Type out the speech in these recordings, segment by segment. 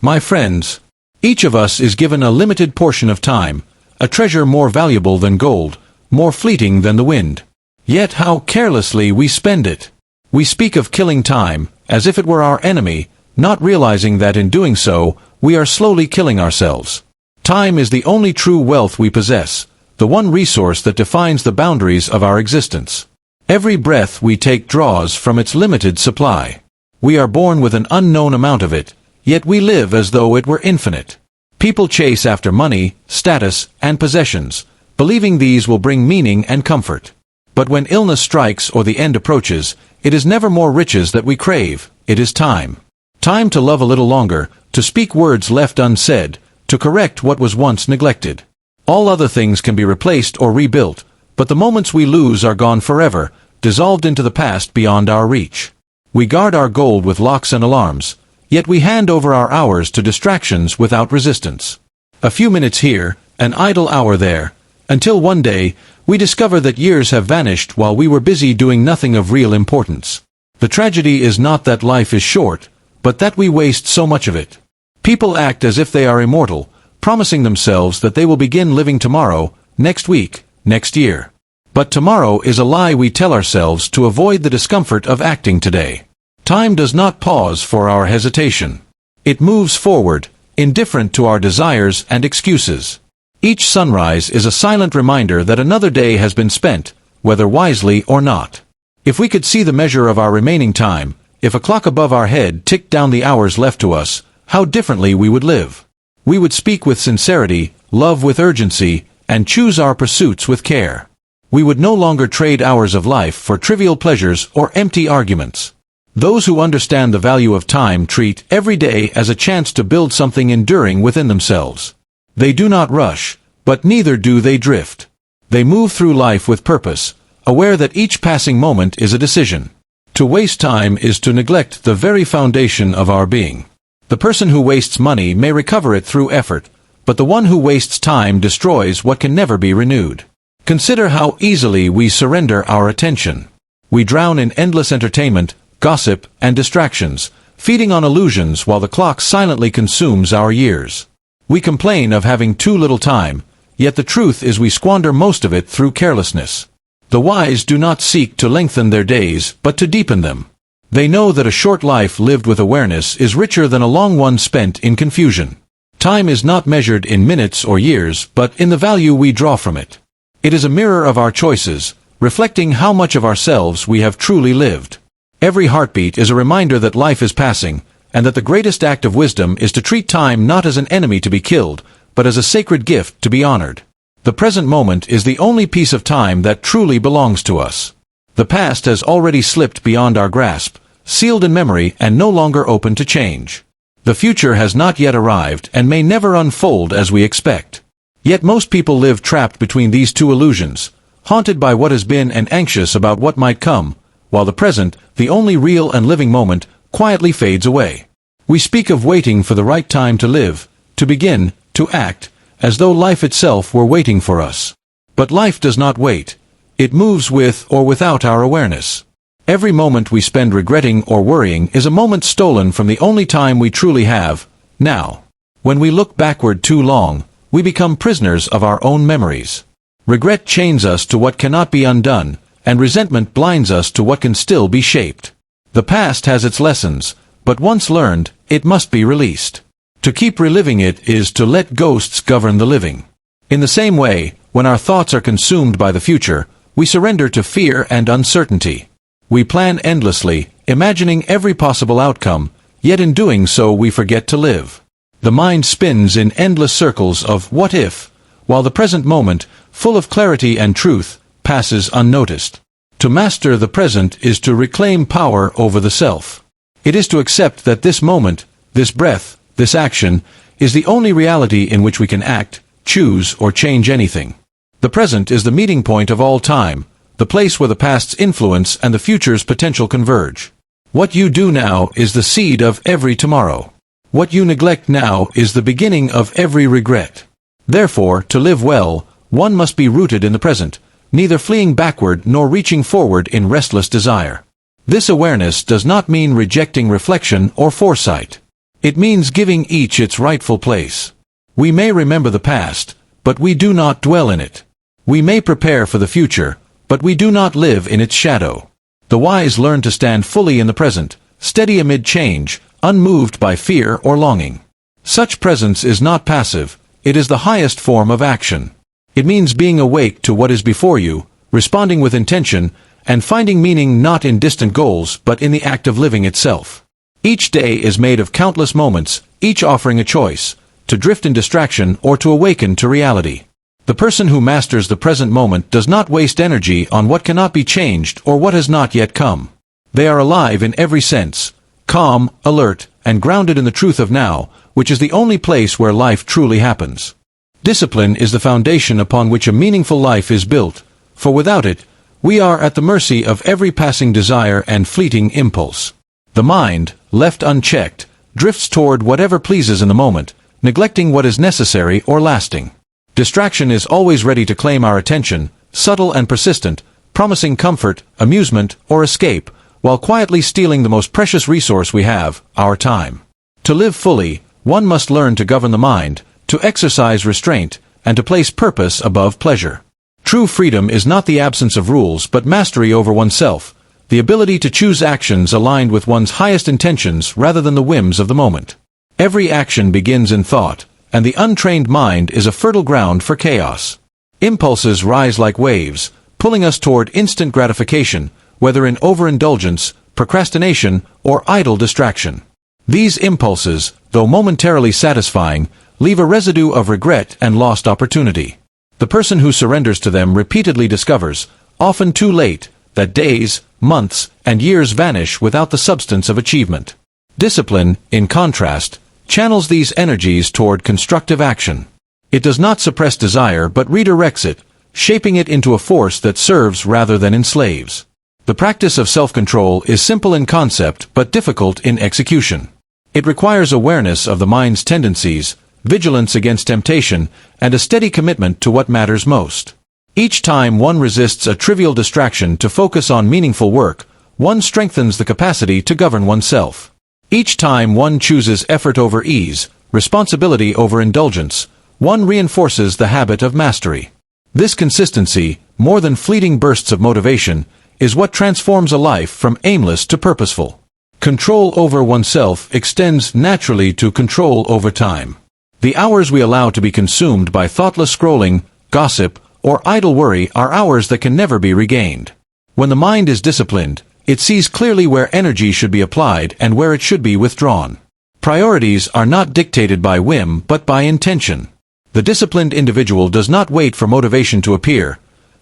My friends, each of us is given a limited portion of time, a treasure more valuable than gold, more fleeting than the wind. Yet how carelessly we spend it. We speak of killing time, as if it were our enemy, not realizing that in doing so, we are slowly killing ourselves. Time is the only true wealth we possess, the one resource that defines the boundaries of our existence. Every breath we take draws from its limited supply. We are born with an unknown amount of it, yet we live as though it were infinite. People chase after money, status, and possessions, believing these will bring meaning and comfort. But when illness strikes or the end approaches, it is never more riches that we crave, it is time. Time to love a little longer, to speak words left unsaid, to correct what was once neglected. All other things can be replaced or rebuilt, but the moments we lose are gone forever, dissolved into the past beyond our reach. We guard our gold with locks and alarms, yet we hand over our hours to distractions without resistance. A few minutes here, an idle hour there, until one day, we discover that years have vanished while we were busy doing nothing of real importance. The tragedy is not that life is short, but that we waste so much of it. People act as if they are immortal, promising themselves that they will begin living tomorrow, next week, next year. But tomorrow is a lie we tell ourselves to avoid the discomfort of acting today. Time does not pause for our hesitation. It moves forward, indifferent to our desires and excuses. Each sunrise is a silent reminder that another day has been spent, whether wisely or not. If we could see the measure of our remaining time, if a clock above our head ticked down the hours left to us, how differently we would live. We would speak with sincerity, love with urgency, and choose our pursuits with care. We would no longer trade hours of life for trivial pleasures or empty arguments. Those who understand the value of time treat every day as a chance to build something enduring within themselves. They do not rush, but neither do they drift. They move through life with purpose, aware that each passing moment is a decision. To waste time is to neglect the very foundation of our being. The person who wastes money may recover it through effort, but the one who wastes time destroys what can never be renewed. Consider how easily we surrender our attention. We drown in endless entertainment, gossip, and distractions, feeding on illusions while the clock silently consumes our years. We complain of having too little time, yet the truth is we squander most of it through carelessness. The wise do not seek to lengthen their days, but to deepen them. They know that a short life lived with awareness is richer than a long one spent in confusion. Time is not measured in minutes or years, but in the value we draw from it. It is a mirror of our choices, reflecting how much of ourselves we have truly lived. Every heartbeat is a reminder that life is passing, and that the greatest act of wisdom is to treat time not as an enemy to be killed, but as a sacred gift to be honored. The present moment is the only piece of time that truly belongs to us. The past has already slipped beyond our grasp, sealed in memory and no longer open to change. The future has not yet arrived and may never unfold as we expect. Yet most people live trapped between these two illusions, haunted by what has been and anxious about what might come, while the present, the only real and living moment, quietly fades away. We speak of waiting for the right time to live, to begin, to act, as though life itself were waiting for us. But life does not wait. It moves with or without our awareness. Every moment we spend regretting or worrying is a moment stolen from the only time we truly have, now. When we look backward too long, we become prisoners of our own memories. Regret chains us to what cannot be undone, and resentment blinds us to what can still be shaped. The past has its lessons, but once learned, it must be released. To keep reliving it is to let ghosts govern the living. In the same way, when our thoughts are consumed by the future, we surrender to fear and uncertainty. We plan endlessly, imagining every possible outcome, yet in doing so we forget to live. The mind spins in endless circles of what if, while the present moment, full of clarity and truth, passes unnoticed. To master the present is to reclaim power over the self. It is to accept that this moment, this breath, this action, is the only reality in which we can act, choose, or change anything. The present is the meeting point of all time, the place where the past's influence and the future's potential converge. What you do now is the seed of every tomorrow. What you neglect now is the beginning of every regret. Therefore, to live well, one must be rooted in the present, neither fleeing backward nor reaching forward in restless desire. This awareness does not mean rejecting reflection or foresight. It means giving each its rightful place. We may remember the past, but we do not dwell in it. We may prepare for the future, but we do not live in its shadow. The wise learn to stand fully in the present, steady amid change, unmoved by fear or longing. Such presence is not passive, it is the highest form of action. It means being awake to what is before you, responding with intention, and finding meaning not in distant goals but in the act of living itself. Each day is made of countless moments, each offering a choice, to drift in distraction or to awaken to reality. The person who masters the present moment does not waste energy on what cannot be changed or what has not yet come. They are alive in every sense, calm, alert, and grounded in the truth of now, which is the only place where life truly happens. Discipline is the foundation upon which a meaningful life is built, for without it, we are at the mercy of every passing desire and fleeting impulse. The mind, left unchecked, drifts toward whatever pleases in the moment, neglecting what is necessary or lasting. Distraction is always ready to claim our attention, subtle and persistent, promising comfort, amusement, or escape, while quietly stealing the most precious resource we have, our time. To live fully, one must learn to govern the mind, to exercise restraint, and to place purpose above pleasure. True freedom is not the absence of rules but mastery over oneself, the ability to choose actions aligned with one's highest intentions rather than the whims of the moment. Every action begins in thought, and the untrained mind is a fertile ground for chaos. Impulses rise like waves, pulling us toward instant gratification, whether in overindulgence, procrastination, or idle distraction. These impulses, though momentarily satisfying, leave a residue of regret and lost opportunity. The person who surrenders to them repeatedly discovers, often too late, that days, months, and years vanish without the substance of achievement. Discipline, in contrast, channels these energies toward constructive action. It does not suppress desire but redirects it, shaping it into a force that serves rather than enslaves. The practice of self-control is simple in concept but difficult in execution. It requires awareness of the mind's tendencies, vigilance against temptation, and a steady commitment to what matters most. Each time one resists a trivial distraction to focus on meaningful work, one strengthens the capacity to govern oneself. Each time one chooses effort over ease, responsibility over indulgence, one reinforces the habit of mastery. This consistency, more than fleeting bursts of motivation, is what transforms a life from aimless to purposeful. Control over oneself extends naturally to control over time. The hours we allow to be consumed by thoughtless scrolling, gossip, or idle worry are hours that can never be regained. When the mind is disciplined, it sees clearly where energy should be applied and where it should be withdrawn. Priorities are not dictated by whim but by intention. The disciplined individual does not wait for motivation to appear.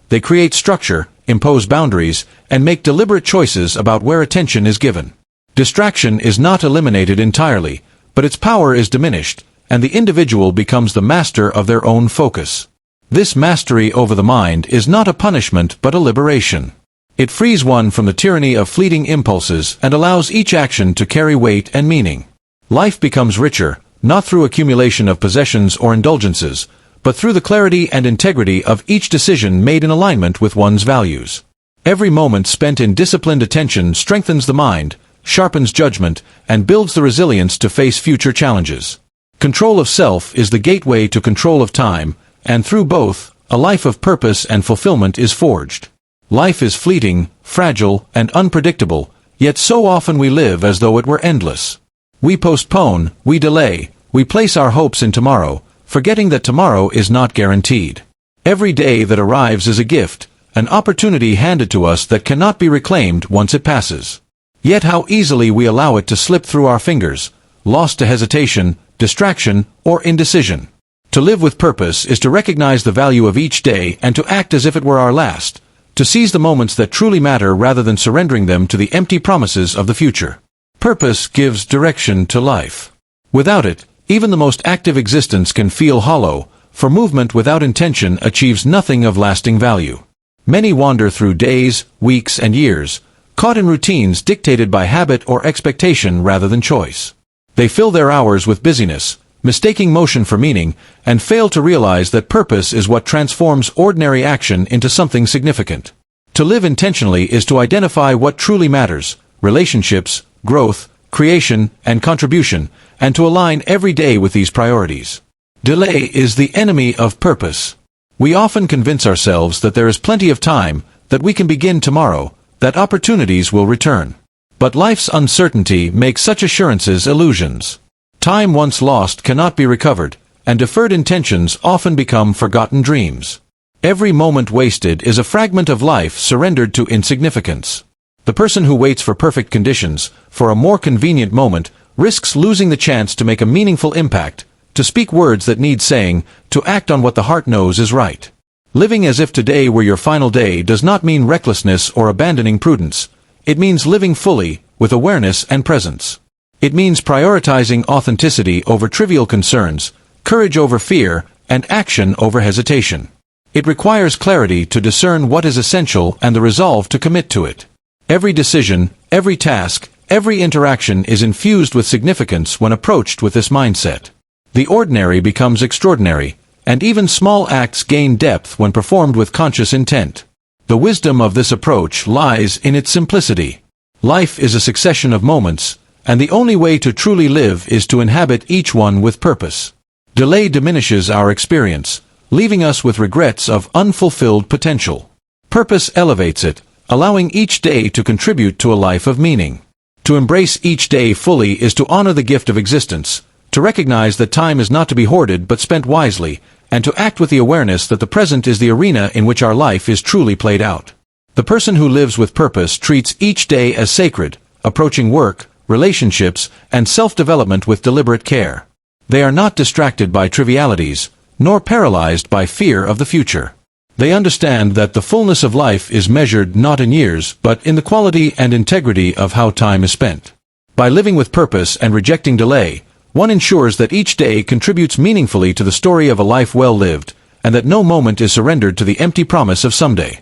They create structure, impose boundaries, and make deliberate choices about where attention is given. Distraction is not eliminated entirely, but its power is diminished, and the individual becomes the master of their own focus. This mastery over the mind is not a punishment but a liberation. It frees one from the tyranny of fleeting impulses and allows each action to carry weight and meaning. Life becomes richer, not through accumulation of possessions or indulgences, but through the clarity and integrity of each decision made in alignment with one's values. Every moment spent in disciplined attention strengthens the mind, sharpens judgment, and builds the resilience to face future challenges. Control of self is the gateway to control of time, and through both, a life of purpose and fulfillment is forged. Life is fleeting, fragile, and unpredictable, yet so often we live as though it were endless. We postpone, we delay, we place our hopes in tomorrow, forgetting that tomorrow is not guaranteed. Every day that arrives is a gift, an opportunity handed to us that cannot be reclaimed once it passes. Yet how easily we allow it to slip through our fingers, lost to hesitation, distraction, or indecision. To live with purpose is to recognize the value of each day and to act as if it were our last, to seize the moments that truly matter rather than surrendering them to the empty promises of the future. Purpose gives direction to life. Without it, even the most active existence can feel hollow, for movement without intention achieves nothing of lasting value. Many wander through days, weeks, and years, caught in routines dictated by habit or expectation rather than choice. They fill their hours with busyness, mistaking motion for meaning, and fail to realize that purpose is what transforms ordinary action into something significant. To live intentionally is to identify what truly matters: relationships, growth, creation, and contribution, and to align every day with these priorities. Delay is the enemy of purpose. We often convince ourselves that there is plenty of time, that we can begin tomorrow, that opportunities will return. But life's uncertainty makes such assurances illusions. Time once lost cannot be recovered, and deferred intentions often become forgotten dreams. Every moment wasted is a fragment of life surrendered to insignificance. The person who waits for perfect conditions, for a more convenient moment, risks losing the chance to make a meaningful impact, to speak words that need saying, to act on what the heart knows is right. Living as if today were your final day does not mean recklessness or abandoning prudence. It means living fully, with awareness and presence. It means prioritizing authenticity over trivial concerns, courage over fear, and action over hesitation. It requires clarity to discern what is essential and the resolve to commit to it. Every decision, every task, every interaction is infused with significance when approached with this mindset. The ordinary becomes extraordinary, and even small acts gain depth when performed with conscious intent. The wisdom of this approach lies in its simplicity. Life is a succession of moments, and the only way to truly live is to inhabit each one with purpose. Delay diminishes our experience, leaving us with regrets of unfulfilled potential. Purpose elevates it, allowing each day to contribute to a life of meaning. To embrace each day fully is to honor the gift of existence, to recognize that time is not to be hoarded but spent wisely, and to act with the awareness that the present is the arena in which our life is truly played out. The person who lives with purpose treats each day as sacred, approaching work, relationships, and self-development with deliberate care. They are not distracted by trivialities, nor paralyzed by fear of the future. They understand that the fullness of life is measured not in years, but in the quality and integrity of how time is spent. By living with purpose and rejecting delay, one ensures that each day contributes meaningfully to the story of a life well lived, and that no moment is surrendered to the empty promise of someday.